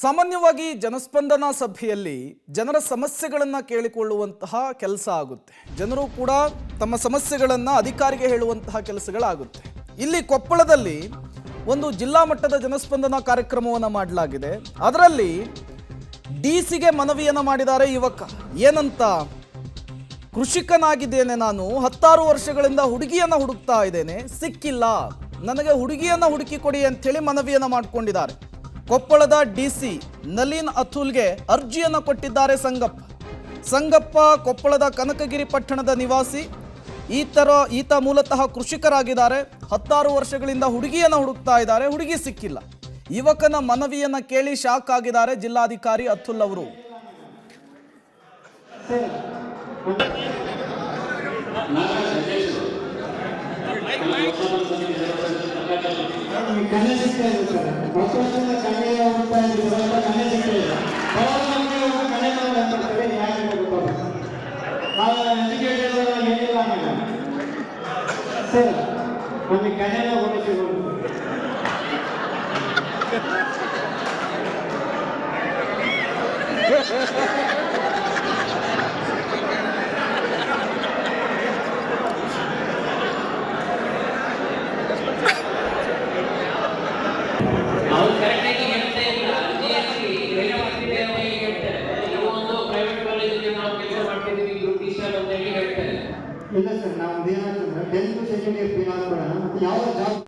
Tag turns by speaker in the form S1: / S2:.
S1: ಸಾಮಾನ್ಯವಾಗಿ ಜನಸ್ಪಂದನ ಸಭೆಯಲ್ಲಿ ಜನರ ಸಮಸ್ಯೆಗಳನ್ನು ಕೇಳಿಕೊಳ್ಳುವಂತಹ ಕೆಲಸ ಆಗುತ್ತೆ. ಜನರು ಕೂಡ ತಮ್ಮ ಸಮಸ್ಯೆಗಳನ್ನು ಅಧಿಕಾರಿಗೆ ಹೇಳುವಂತಹ ಕೆಲಸಗಳಾಗುತ್ತೆ. ಇಲ್ಲಿ ಕೊಪ್ಪಳದಲ್ಲಿ ಒಂದು ಜಿಲ್ಲಾ ಮಟ್ಟದ ಜನಸ್ಪಂದನ ಕಾರ್ಯಕ್ರಮವನ್ನು ಮಾಡಲಾಗಿದೆ. ಅದರಲ್ಲಿ ಡಿಸಿಗೆ ಮನವಿಯನ್ನು ಮಾಡಿದ್ದಾರೆ ಯುವಕ. ಏನಂತ? ಕೃಷಿಕನಾಗಿದ್ದೇನೆ, ನಾನು 16 ವರ್ಷಗಳಿಂದ ಹುಡುಗಿಯನ್ನು ಹುಡುಕ್ತಾ ಇದ್ದೇನೆ, ಸಿಕ್ಕಿಲ್ಲ, ನನಗೆ ಹುಡುಗಿಯನ್ನು ಹುಡುಕಿ ಕೊಡಿ ಅಂತೇಳಿ ಮನವಿಯನ್ನು ಮಾಡಿಕೊಂಡಿದ್ದಾರೆ. ಕೊಪ್ಪಳದ ಡಿಸಿ ನಲಿನ್ ಅತುಲ್ಗೆ ಅರ್ಜಿಯನ್ನು ಕೊಟ್ಟಿದ್ದಾರೆ ಸಂಗಪ್ಪ ಕೊಪ್ಪಳದ ಕನಕಗಿರಿ ಪಟ್ಟಣದ ನಿವಾಸಿ. ಈತ ಮೂಲತಃ ಕೃಷಿಕರಾಗಿದ್ದಾರೆ. 16 ವರ್ಷಗಳಿಂದ ಹುಡುಗಿಯನ್ನು ಹುಡುಕ್ತಾ ಇದ್ದಾರೆ, ಹುಡುಗಿ ಸಿಕ್ಕಿಲ್ಲ. ಯುವಕನ ಮನವಿಯನ್ನ ಕೇಳಿ ಶಾಕ್ ಆಗಿದ್ದಾರೆ ಜಿಲ್ಲಾಧಿಕಾರಿ ಅತುಲ್ ಅವರು.
S2: ಇಲ್ಲ ಸರ್, ನಾವು ಏನಾಗ್ತಂದ್ರೆ 10th ಸೆಕೆಂಡ್ ಇಯರ್ ಫೇಲ್ ಆದ್ಮೇಲೆ ಮತ್ತೆ ಯಾವ ಜಾಬ್